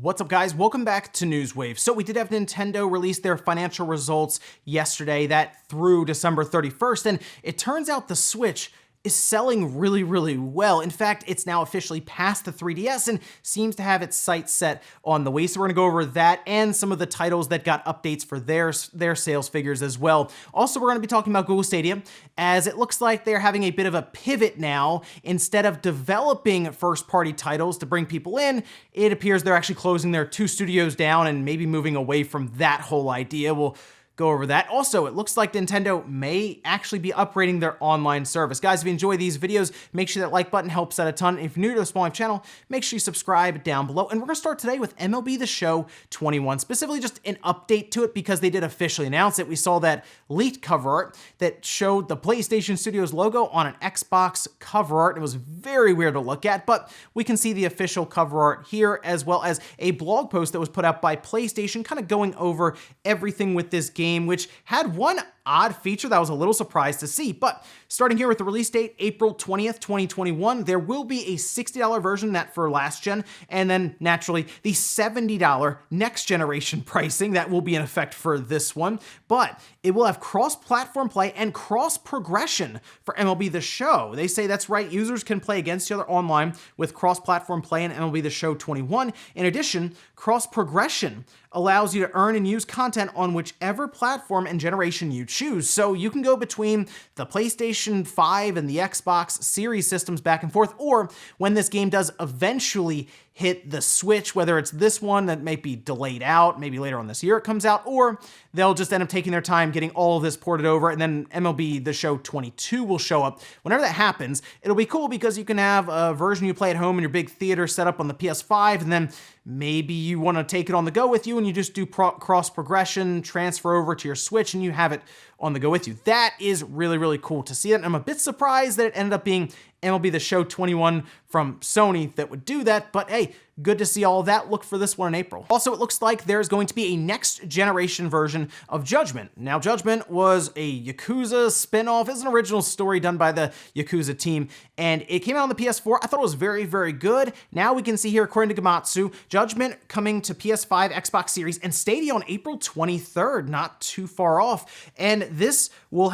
What's up, guys? Welcome back to Newswave. So we did have Nintendo release their financial results yesterday, that through December 31st, and it turns out the Switch is selling really well. In fact, it's now officially past the 3DS and seems to have its sights set on the Wii. So we're gonna go over that and some of the titles that got updates for their sales figures as well. Also, we're gonna be talking about Google Stadia, as it looks like they're having a bit of a pivot now. Instead of developing first-party titles to bring people in, it appears they're actually closing their 2 studios down and maybe moving away from that whole idea. We'll go over that. Also, it looks like Nintendo may actually be upgrading their online service. Guys, if you enjoy these videos, make sure that like button helps out a ton. If you're new to the Small Life channel, make sure you subscribe down below. And we're gonna start today with MLB The Show 21, specifically just an update to it because they did officially announce it. We saw that leaked cover art that showed the PlayStation Studios logo on an Xbox cover art. It was very weird to look at, but we can see the official cover art here, as well as a blog post that was put out by PlayStation, kind of going over everything with this game, which had one odd feature that I was a little surprised to see. But starting here with the release date, April 20th, 2021, there will be a $60 version that for last gen, and then naturally the $70 next generation pricing that will be in effect for this one. But it will have cross-platform play and cross-progression for MLB The Show. They say that's right, users can play against each other online with cross-platform play in MLB The Show 21. In addition, cross-progression allows you to earn and use content on whichever platform and generation you choose. So you can go between the PlayStation 5 and the Xbox Series systems back and forth, or when this game does eventually hit the Switch, whether it's this one that might be delayed out, maybe later on this year it comes out, or they'll just end up taking their time getting all of this ported over, and then MLB The Show 22 will show up. Whenever that happens, it'll be cool because you can have a version you play at home in your big theater set up on the PS5, and then maybe you want to take it on the go with you and you just do cross progression, transfer over to your Switch, and you have it on the go with you. That is really cool to see it. And I'm a bit surprised that it ended up being MLB The Show 21 from Sony that would do that, but hey, good to see all of that. Look for this one in April. Also, it looks like there's going to be a next generation version of Judgement. Now, Judgement was a Yakuza spin-off. It's an original story done by the Yakuza team, and it came out on the PS4. I thought it was very good. Now we can see here, according to Gamatsu, Judgement coming to PS5, Xbox Series, and Stadia on April 23rd, not too far off. And this will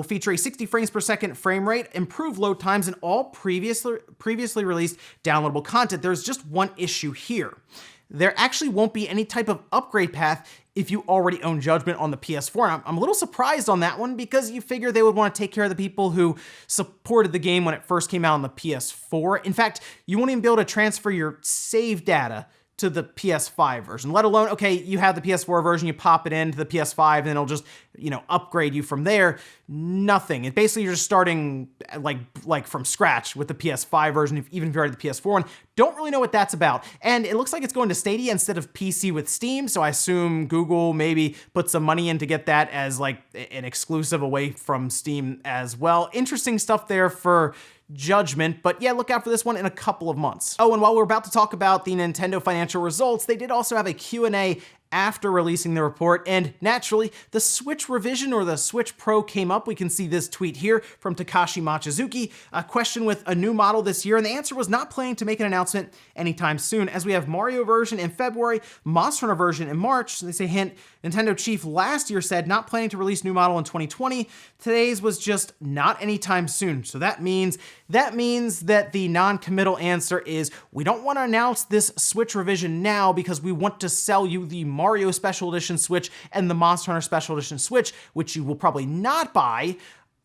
feature a 60 frames per second frame rate, improved load times, and all previously released downloadable content. There's just one issue here. There actually won't be any type of upgrade path if you already own Judgement on the PS4. I'm a little surprised on that one because you figure they would want to take care of the people who supported the game when it first came out on the PS4. In fact, you won't even be able to transfer your save data to the PS5 version, let alone, okay, you have the PS4 version, you pop it into the PS5, and it'll just, upgrade you from there. Nothing. It basically, you're just starting like from scratch with the PS5 version, even if you're already the PS4 one. Don't really know what that's about. And it looks like it's going to Stadia instead of PC with Steam, so I assume Google maybe put some money in to get that as like an exclusive away from Steam as well. Interesting stuff there for Judgement, but yeah, look out for this one in a couple of months. Oh, and while we're about to talk about the Nintendo financial results, they did also have a Q&A after releasing the report, and naturally, the Switch revision or the Switch Pro came up. We can see this tweet here from Takashi Machizuki, a question with a new model this year, and the answer was not planning to make an announcement anytime soon, as we have Mario version in February, Monster Hunter version in March. They say, hint, Nintendo chief last year said not planning to release new model in 2020. Today's was just not anytime soon. So that means that the non-committal answer is we don't want to announce this Switch revision now because we want to sell you the Mario Special Edition Switch and the Monster Hunter Special Edition Switch, which you will probably not buy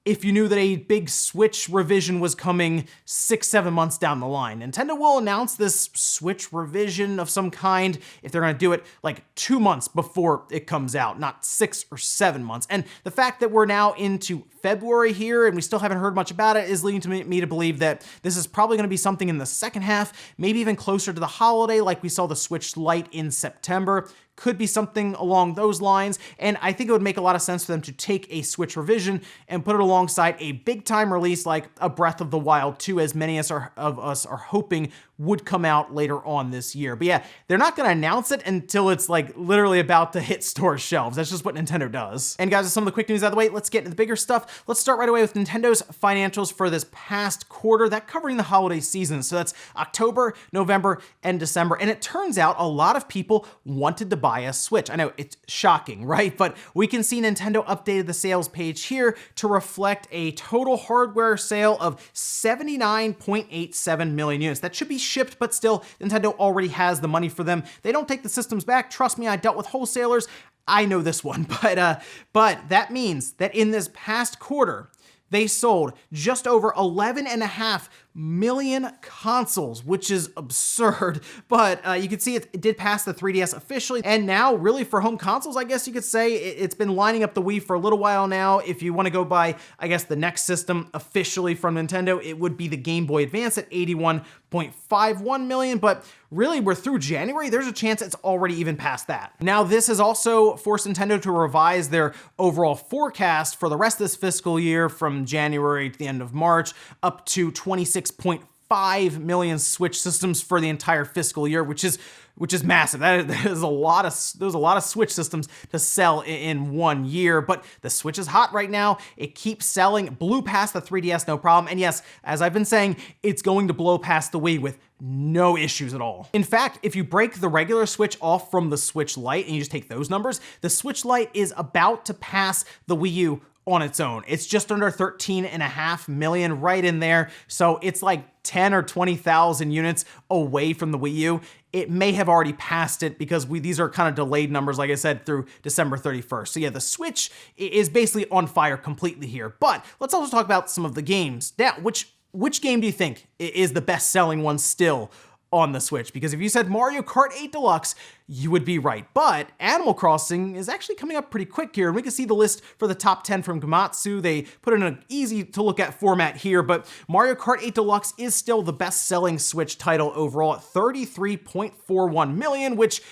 if you knew that a big Switch revision was coming 6-7 months down the line. Nintendo will announce this Switch revision of some kind if they're going to do it like 2 months before it comes out, not 6 or 7 months. And the fact that we're now into February here and we still haven't heard much about it is leading to me to believe that this is probably going to be something in the second half, maybe even closer to the holiday, like we saw the Switch Lite in September. Could be something along those lines, and I think it would make a lot of sense for them to take a Switch revision and put it alongside a big-time release like a Breath of the Wild 2, as many of us are hoping would come out later on this year. But yeah, they're not going to announce it until it's like literally about to hit store shelves. That's just what Nintendo does. And guys, with some of the quick news out of the way, let's get into the bigger stuff. Let's start right away with Nintendo's financials for this past quarter, that covering the holiday season. So that's October, November, and December. And it turns out a lot of people wanted to buy a Switch. I know it's shocking, right? But we can see Nintendo updated the sales page here to reflect a total hardware sale of 79.87 million units. That should be shipped, but still, Nintendo already has the money for them. They don't take the systems back. Trust me, I dealt with wholesalers. I know this one, but that means that in this past quarter, they sold just over 11.5 million consoles, which is absurd. But you can see it did pass the 3DS officially. And now really for home consoles, I guess you could say it's been lining up the Wii for a little while now. If you want to go by, I guess, the next system officially from Nintendo, it would be the Game Boy Advance at 81.51 million. But really, we're through January. There's a chance it's already even past that. Now, this has also forced Nintendo to revise their overall forecast for the rest of this fiscal year from January to the end of March up to 26.5 million Switch systems for the entire fiscal year, which is massive. That is a lot of Switch systems to sell in 1 year, but the Switch is hot right now. It keeps selling, blew past the 3DS, no problem. And yes, as I've been saying, it's going to blow past the Wii with no issues at all. In fact, if you break the regular Switch off from the Switch Lite and you just take those numbers, the Switch Lite is about to pass the Wii U on its own. It's just under 13.5 million, right in there. So it's like 10 or 20,000 units away from the Wii U. It may have already passed it because these are kind of delayed numbers, like I said, through December 31st. So yeah, the Switch is basically on fire completely here. But let's also talk about some of the games. Now, which game do you think is the best-selling one still on the Switch? Because if you said Mario Kart 8 Deluxe, you would be right. But Animal Crossing is actually coming up pretty quick here, and we can see the list for the top 10 from Gematsu. They put it in an easy-to-look-at format here, but Mario Kart 8 Deluxe is still the best-selling Switch title overall at 33.41 million, which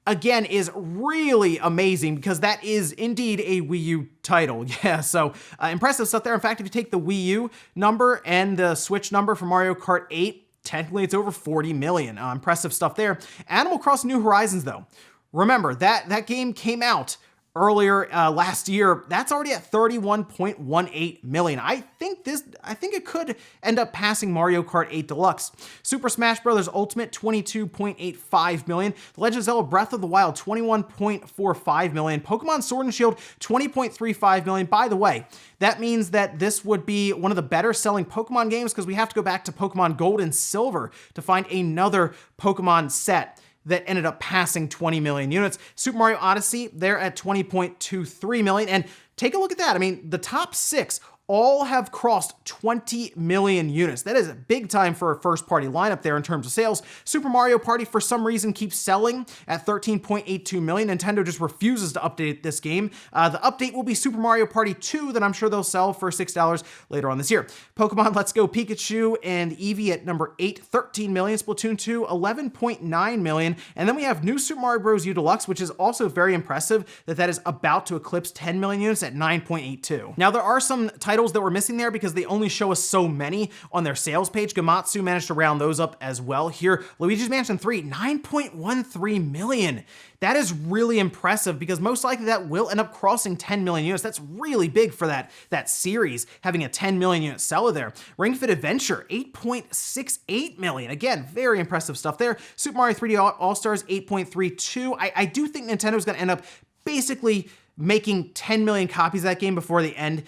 again is really amazing because that is indeed a Wii U title. Yeah, so impressive stuff there. In fact, if you take the Wii U number and the Switch number for Mario Kart 8, technically, it's over 40 million. Impressive stuff there. Animal Crossing New Horizons, though. Remember, that game came out earlier last year. That's already at 31.18 million. I think it could end up passing Mario Kart 8 Deluxe. Super Smash Bros. Ultimate, 22.85 million. The Legend of Zelda Breath of the Wild, 21.45 million. Pokemon Sword and Shield, 20.35 million. By the way, that means that this would be one of the better selling Pokemon games because we have to go back to Pokemon Gold and Silver to find another Pokemon set that ended up passing 20 million units. Super Mario Odyssey, they're at 20.23 million. And take a look at that. I mean, the top 6 all have crossed 20 million units. That is big time for a first-party lineup there in terms of sales. Super Mario Party, for some reason, keeps selling at 13.82 million. Nintendo just refuses to update this game. The update will be Super Mario Party 2 that I'm sure they'll sell for $6 later on this year. Pokemon Let's Go Pikachu and Eevee at number 8, 13 million. Splatoon 2, 11.9 million. And then we have New Super Mario Bros. U Deluxe, which is also very impressive that is about to eclipse 10 million units at 9.82. Now, there are some titles that were missing there because they only show us so many on their sales page. Gematsu managed to round those up as well. Here, Luigi's Mansion 3, 9.13 million. That is really impressive because most likely that will end up crossing 10 million units. That's really big for that series, having a 10 million unit seller there. Ring Fit Adventure, 8.68 million. Again, very impressive stuff there. Super Mario 3D All-Stars, 8.32. I do think Nintendo's going to end up basically making 10 million copies of that game before they end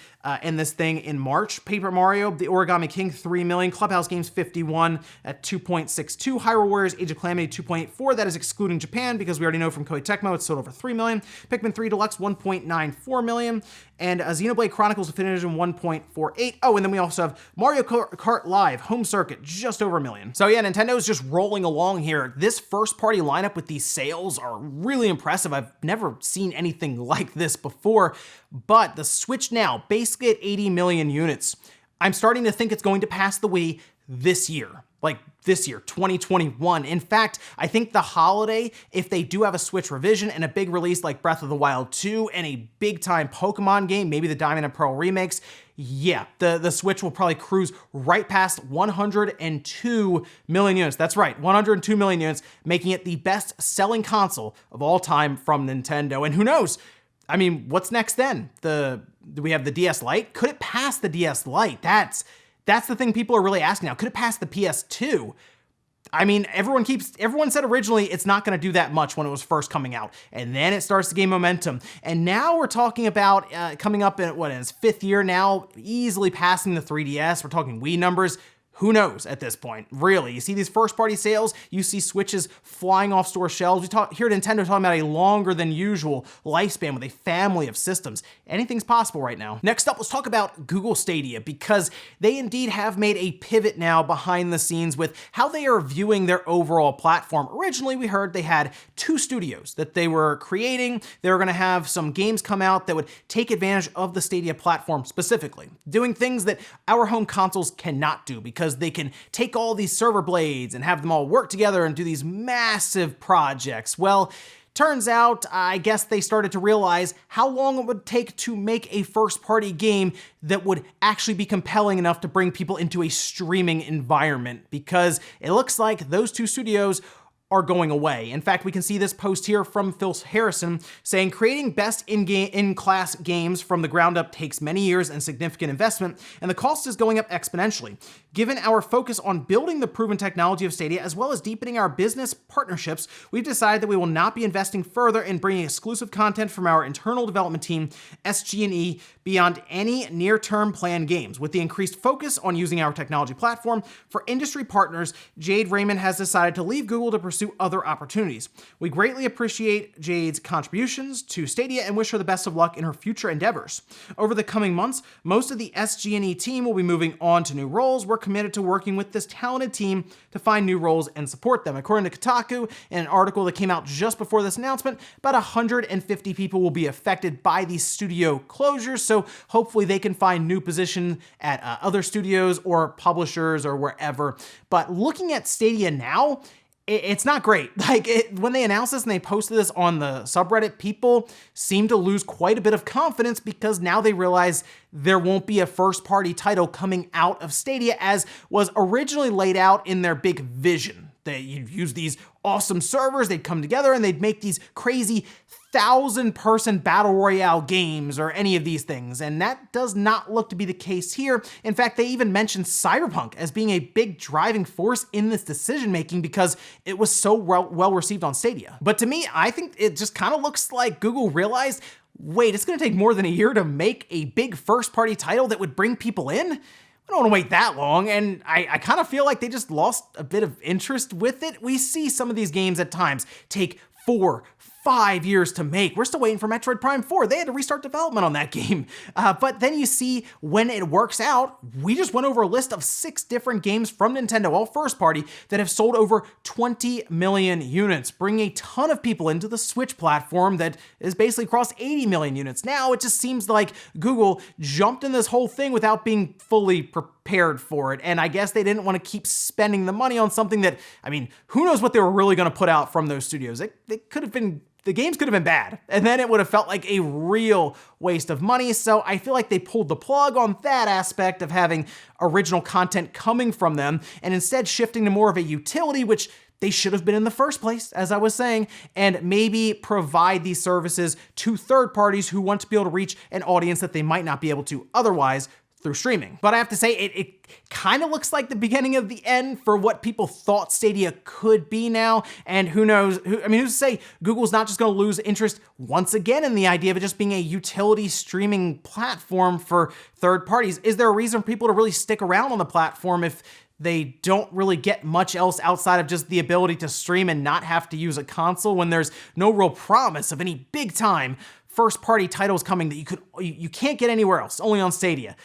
this thing in March. Paper Mario, The Origami King, 3 million. Clubhouse Games, 51 at 2.62. Hyrule Warriors, Age of Calamity, 2.4. That is excluding Japan because we already know from Koei Tecmo it's sold over 3 million. Pikmin 3 Deluxe, 1.94 million. And Xenoblade Chronicles Definitive Edition, 1.48. Oh, and then we also have Mario Kart Live Home Circuit, just over 1 million. So yeah, Nintendo's just rolling along here. This first-party lineup with these sales are really impressive. I've never seen anything like this before, but the Switch now, basically at 80 million units. I'm starting to think it's going to pass the Wii this year. Like this year, 2021. In fact, I think the holiday, if they do have a Switch revision and a big release like Breath of the Wild 2 and a big time Pokemon game, maybe the Diamond and Pearl remakes, yeah, the Switch will probably cruise right past 102 million units. That's right, 102 million units, making it the best-selling console of all time from Nintendo. And who knows? I mean, what's next then? Do we have the DS Lite? Could it pass the DS Lite? That's the thing people are really asking now. Could it pass the PS2? I mean, everyone said originally it's not going to do that much when it was first coming out, and then it starts to gain momentum. And now we're talking about coming up in its 5th year now, easily passing the 3DS. We're talking Wii numbers. Who knows at this point? Really, you see these first-party sales, you see Switches flying off store shelves. We hear Nintendo talking about a longer than usual lifespan with a family of systems. Anything's possible right now. Next up, let's talk about Google Stadia, because they indeed have made a pivot now behind the scenes with how they are viewing their overall platform. Originally, we heard they had 2 studios that they were creating. They were going to have some games come out that would take advantage of the Stadia platform specifically, doing things that our home consoles cannot do, because they can take all these server blades and have them all work together and do these massive projects. Well, turns out, I guess they started to realize how long it would take to make a first-party game that would actually be compelling enough to bring people into a streaming environment, because it looks like those 2 studios are going away. In fact, we can see this post here from Phil Harrison saying, creating best in-class games from the ground up takes many years and significant investment, and the cost is going up exponentially. Given our focus on building the proven technology of Stadia, as well as deepening our business partnerships, we've decided that we will not be investing further in bringing exclusive content from our internal development team, SG&E, beyond any near-term planned games. With the increased focus on using our technology platform for industry partners, Jade Raymond has decided to leave Google to pursue other opportunities. We greatly appreciate Jade's contributions to Stadia and wish her the best of luck in her future endeavors. Over the coming months, most of the SG&E team will be moving on to new roles. We're committed to working with this talented team to find new roles and support them. According to Kotaku, in an article that came out just before this announcement, about 150 people will be affected by these studio closures, so hopefully they can find new positions at other studios or publishers or wherever. But looking at Stadia now, it's not great. When they announced this and they posted this on the subreddit, people seem to lose quite a bit of confidence, because now they realize there won't be a first-party title coming out of Stadia as was originally laid out in their big vision. You'd use these awesome servers, they'd come together and they'd make these crazy 1,000-person battle royale games or any of these things, and that does not look to be the case here. In fact, they even mentioned Cyberpunk as being a big driving force in this decision-making because it was so well received on Stadia. But to me, I think it just kind of looks like Google realized, wait, it's going to take more than a year to make a big first-party title that would bring people in? I don't want to wait that long, and I kind of feel like they just lost a bit of interest with it. We see some of these games at times take 4, 5 years to make. We're still waiting for Metroid Prime 4. They had to restart development on that game. But then you see when it works out, we just went over a list of 6 different games from Nintendo, all first party, that have sold over 20 million units, bringing a ton of people into the Switch platform that is basically crossed 80 million units. Now it just seems like Google jumped in this whole thing without being fully prepared for it. And I guess they didn't want to keep spending the money on something that, I mean, who knows what they were really going to put out from those studios. The games could have been bad, and then it would have felt like a real waste of money. So I feel like they pulled the plug on that aspect of having original content coming from them, and instead shifting to more of a utility, which they should have been in the first place, as I was saying, and maybe provide these services to third parties who want to be able to reach an audience that they might not be able to otherwise through streaming. But I have to say, it kind of looks like the beginning of the end for what people thought Stadia could be now. And who knows, who's to say Google's not just going to lose interest once again in the idea of it just being a utility streaming platform for third parties? Is there a reason for people to really stick around on the platform if they don't really get much else outside of just the ability to stream and not have to use a console, when there's no real promise of any big time first party titles coming that you can't get anywhere else, only on Stadia?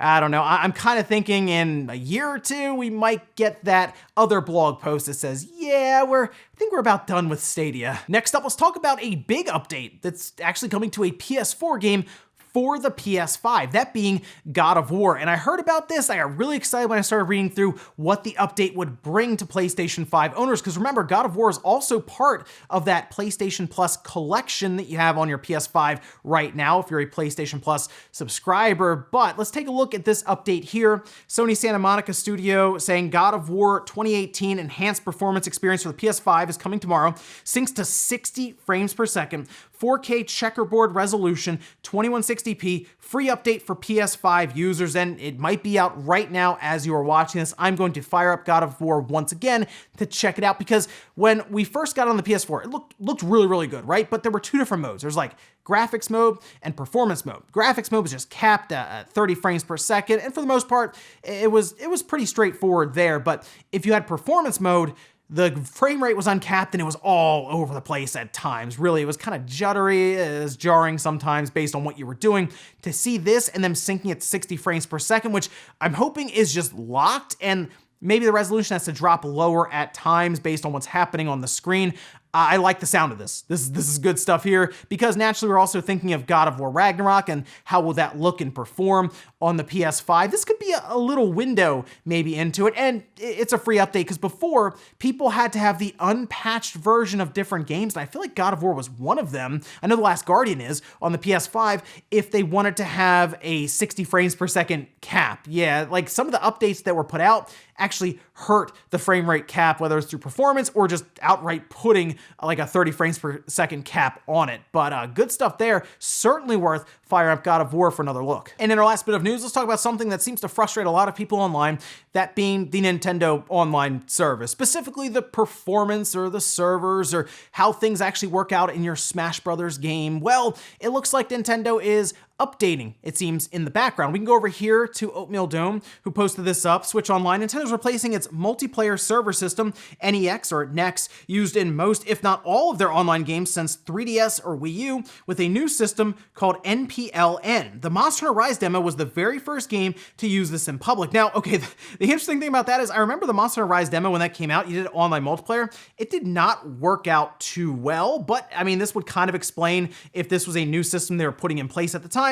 I don't know. I'm kind of thinking in a year or two, we might get that other blog post that says, yeah, I think we're about done with Stadia. Next up, let's talk about a big update that's actually coming to a PS4 game for the PS5, that being God of War. And I heard about this, I got really excited when I started reading through what the update would bring to PlayStation 5 owners, because remember, God of War is also part of that PlayStation Plus collection that you have on your PS5 right now if you're a PlayStation Plus subscriber. But let's take a look at this update here. Sony Santa Monica Studio saying God of War 2018 enhanced performance experience for the PS5 is coming tomorrow. Syncs to 60 frames per second, 4K checkerboard resolution, 2160p, free update for PS5 users, and it might be out right now as you are watching this. I'm going to fire up God of War once again to check it out, because when we first got on the PS4, it looked really, really good, right? But there were two different modes. There's like graphics mode and performance mode. Graphics mode was just capped at 30 frames per second, and for the most part, it was pretty straightforward there. But if you had performance mode, the frame rate was uncapped and it was all over the place at times. Really, it was kind of juddery, it was jarring sometimes based on what you were doing. To see this and them syncing at 60 frames per second, which I'm hoping is just locked, and maybe the resolution has to drop lower at times based on what's happening on the screen. I like the sound of this. This is good stuff here, because naturally we're also thinking of God of War Ragnarok and how will that look and perform on the PS5. This could be a little window maybe into it, and it's a free update, because before people had to have the unpatched version of different games, and I feel like God of War was one of them. I know The Last Guardian is on the PS5 if they wanted to have a 60 frames per second cap. Yeah, like some of the updates that were put out actually hurt the frame rate cap, whether it's through performance or just outright putting like a 30 frames per second cap on it. But good stuff there. Certainly worth firing up God of War for another look. And in our last bit of news, let's talk about something that seems to frustrate a lot of people online, that being the Nintendo Online service, specifically the performance or the servers or how things actually work out in your Smash Brothers game. Well, it looks like Nintendo is updating, it seems, in the background. We can go over here to Oatmeal Dome, who posted this up. Switch Online. Nintendo's replacing its multiplayer server system, NEX or NEX, used in most, if not all, of their online games since 3DS or Wii U, with a new system called NPLN. The Monster Hunter Rise demo was the very first game to use this in public. Now, okay, the interesting thing about that is I remember the Monster Hunter Rise demo when that came out. You did it online multiplayer. It did not work out too well, but I mean, this would kind of explain if this was a new system they were putting in place at the time.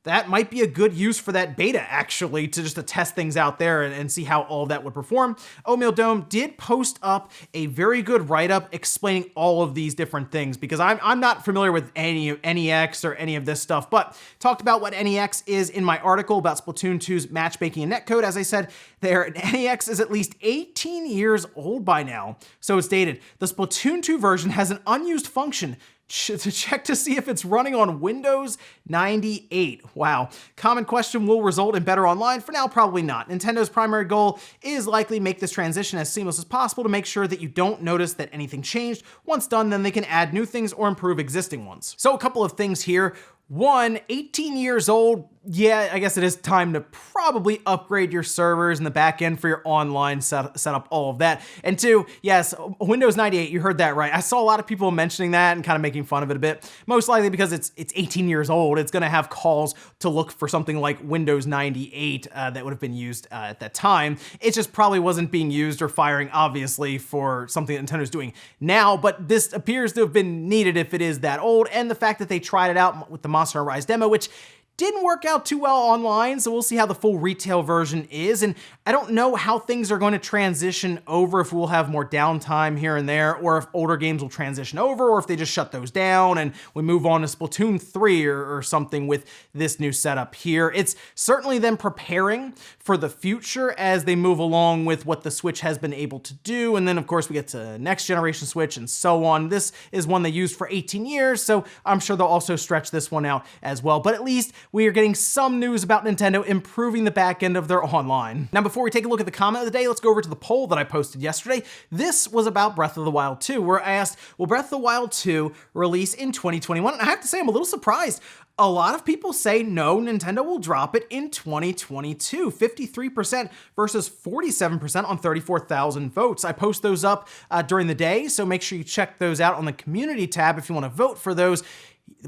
That might be a good use for that beta, actually, to test things out there and see how all of that would perform. Oatmeal Dome did post up a very good write-up explaining all of these different things, because I'm not familiar with any of NEX or any of this stuff, but talked about what NEX is in my article about Splatoon 2's matchmaking and netcode. As I said, their NEX is at least 18 years old by now, so it's dated. The Splatoon 2 version has an unused function to check to see if it's running on Windows 98. Wow. Common question, will result in better online? For now, probably not. Nintendo's primary goal is likely make this transition as seamless as possible to make sure that you don't notice that anything changed. Once done, then they can add new things or improve existing ones. So a couple of things here. One, 18 years old, yeah, I guess it is time to probably upgrade your servers and the back end for your online setup, all of that. And two, yes, Windows 98, you heard that right. I saw a lot of people mentioning that and kind of making fun of it a bit, most likely because it's 18 years old. It's gonna have calls to look for something like Windows 98 that would have been used at that time. It just probably wasn't being used or firing, obviously, for something that Nintendo's doing now, but this appears to have been needed if it is that old, and the fact that they tried it out with the Monster Hunter Rise demo, which didn't work out too well online, so we'll see how the full retail version is, and I don't know how things are going to transition over, if we'll have more downtime here and there, or if older games will transition over, or if they just shut those down and we move on to Splatoon 3 or something with this new setup here. It's certainly them preparing for the future as they move along with what the Switch has been able to do, and then of course we get to next generation Switch and so on. This is one they used for 18 years, so I'm sure they'll also stretch this one out as well, but at least we are getting some news about Nintendo improving the back end of their online. Now, before we take a look at the comment of the day, let's go over to the poll that I posted yesterday. This was about Breath of the Wild 2, where I asked, will Breath of the Wild 2 release in 2021? And I have to say, I'm a little surprised. A lot of people say no, Nintendo will drop it in 2022, 53% versus 47% on 34,000 votes. I post those up during the day, so make sure you check those out on the community tab if you want to vote for those.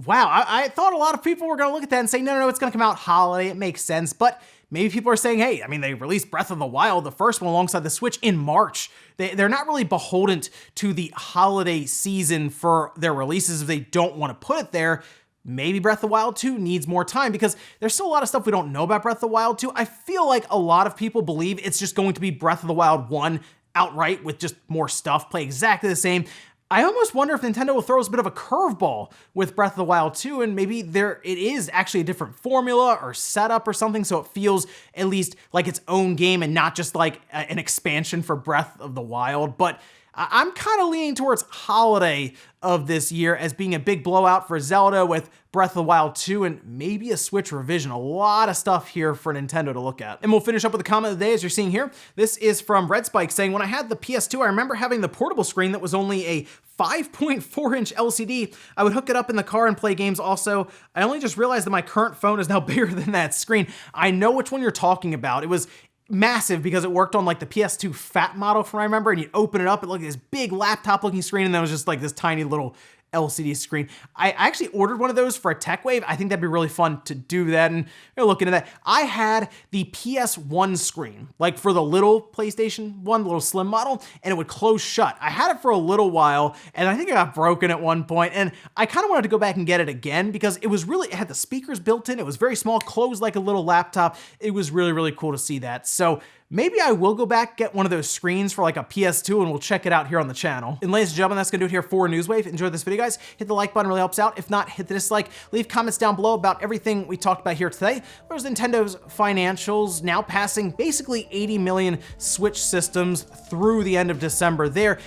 Wow, I thought a lot of people were going to look at that and say, no, it's going to come out holiday. It makes sense. But maybe people are saying, hey, I mean, they released Breath of the Wild, the first one, alongside the Switch in March. They're not really beholden to the holiday season for their releases if they don't want to put it there. maybe Breath of the Wild 2 needs more time, because there's still a lot of stuff we don't know about Breath of the Wild 2. I feel like a lot of people believe it's just going to be Breath of the Wild 1 outright with just more stuff, play exactly the same. I almost wonder if Nintendo will throw us a bit of a curveball with Breath of the Wild 2, and maybe it is actually a different formula or setup or something, so it feels at least like its own game and not just like an expansion for Breath of the Wild. But I'm kind of leaning towards holiday of this year as being a big blowout for Zelda with Breath of the Wild 2 and maybe a Switch revision. A lot of stuff here for Nintendo to look at. And we'll finish up with the comment of the day as you're seeing here. This is from Red Spike saying, when I had the PS2, I remember having the portable screen that was only a 5.4-inch LCD. I would hook it up in the car and play games also. I only just realized that my current phone is now bigger than that screen. I know which one you're talking about. It was massive because it worked on like the PS2 Fat model from what I remember, and you open it up, it looked like this big laptop looking screen, and then it was just like this tiny little LCD screen. I actually ordered one of those for a Tech Wave. I think that'd be really fun to do that, and we're looking at that. I had the PS1 screen, like for the little PlayStation 1, the little slim model, and it would close shut. I had it for a little while, and I think it got broken at one point, and I kind of wanted to go back and get it again because it had the speakers built in. It was very small, closed like a little laptop. It was really, really cool to see that. So maybe I will go back, get one of those screens for like a PS2, and we'll check it out here on the channel. And ladies and gentlemen, that's gonna do it here for Newswave. Enjoyed this video, guys. Hit the like button, really helps out. If not, hit the dislike. Leave comments down below about everything we talked about here today. There's Nintendo's financials now passing basically 80 million Switch systems through the end of December there.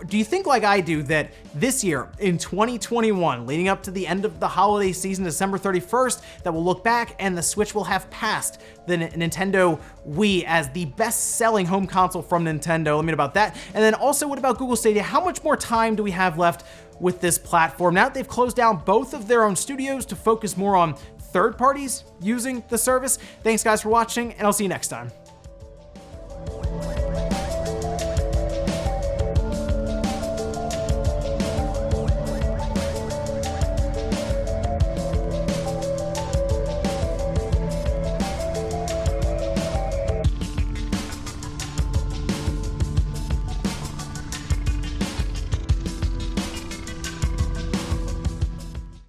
Do you think, like I do, that this year in 2021, leading up to the end of the holiday season, December 31st, that we'll look back and the Switch will have passed the Nintendo Wii as the best-selling home console from Nintendo? Let me know about that. And then also, what about Google Stadia? How much more time do we have left with this platform now that they've closed down both of their own studios to focus more on third parties using the service? Thanks, guys, for watching, and I'll see you next time.